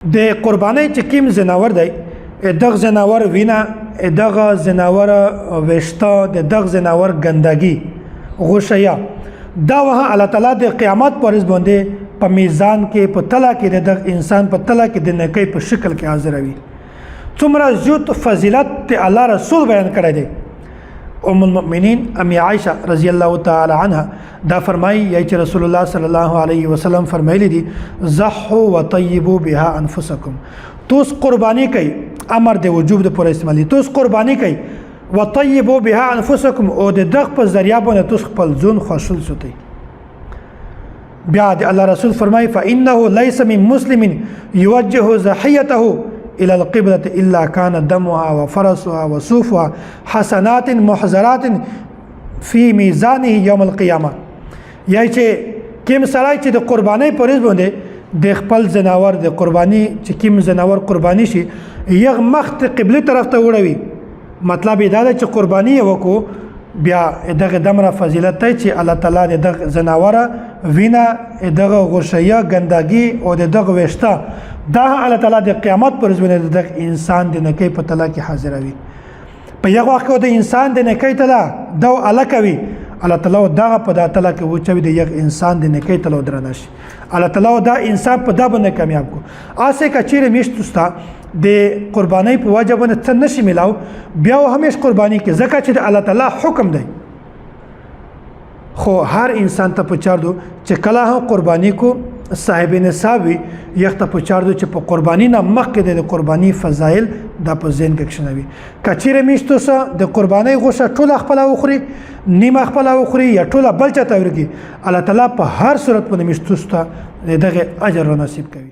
د قربانۍ چې کوم ځناور دی دغه ځناور وینه دغه ځناور ویشته د دغه ځناور ګندګي غوښه دا وه الله تعالی د قیامت پر ورځ باندې په میزان کې په تله کې د دغه انسان په تله کې د نیکۍ په شکل کې حاضروي څومره زیات فضیلت د الله رسول بیان کړی دی ام المؤمنین ام عائشہ رضی الله تعالی عنها دا فرمایي چې رسول الله صلی الله علیه وسلم فرمایلی دي ضحوا وطيبوا بها انفسکم توس قربانی کوي امر د وجوب د پر استعمالي توس قربانی کوي وطيبوا بها انفسکم او د دغ په ذریعہ باندې توس خپل ځون خوشل سوتي بیا د الله رسول فرمایي فانه ليس من مسلم يوجه ضحيته الى القبلة الا كان دمها وفرسها وصوفها حسنات محضرات في ميزانه يوم القيامه یا چې کوم سړی چې د قربانۍ پر ورځ باندې د خپل ځناور د قرباني چې کوم ځناور قرباني شي یغ مخ قبله طرف ته وړوي مطلب دا دی چې قرباني وکړو بیا دغه دمره فضیلت دی چې الله تعالی دغه ځناور وینه دغه غوښه ګندګي او دغه وشته دا الله تعالی د قیامت پر ورځ باندې د انسان د نکي په تله کې حاضروي په یو وخت کې د انسان د نکي تله دا الکوي الله تعالی دغه په د تله کې وچوي د یو انسان د نکي تله درنشي الله تعالی دا انسان په دا باندې کامیاب کو اسه کچېره میشتستا د قربانۍ په واجب نه څه نشي ملاو بیا همیش قرباني کې زکه چې د الله تعالی حکم دی خو هر انسان ته پچار دو چې کله هم قرباني کو صاحب نصاب یخته پچار دو چې په قرباني نه مخکې د قرباني فضایل د په ذهن کې شنوي کچېره میشتو سه د قرباني غوښه ټول خپل اخري نیمه خپل اخري یا ټول بل چاته ورګي الله تعالی په هر صورت باندې میشتو سه دغه اجر نصیب کوي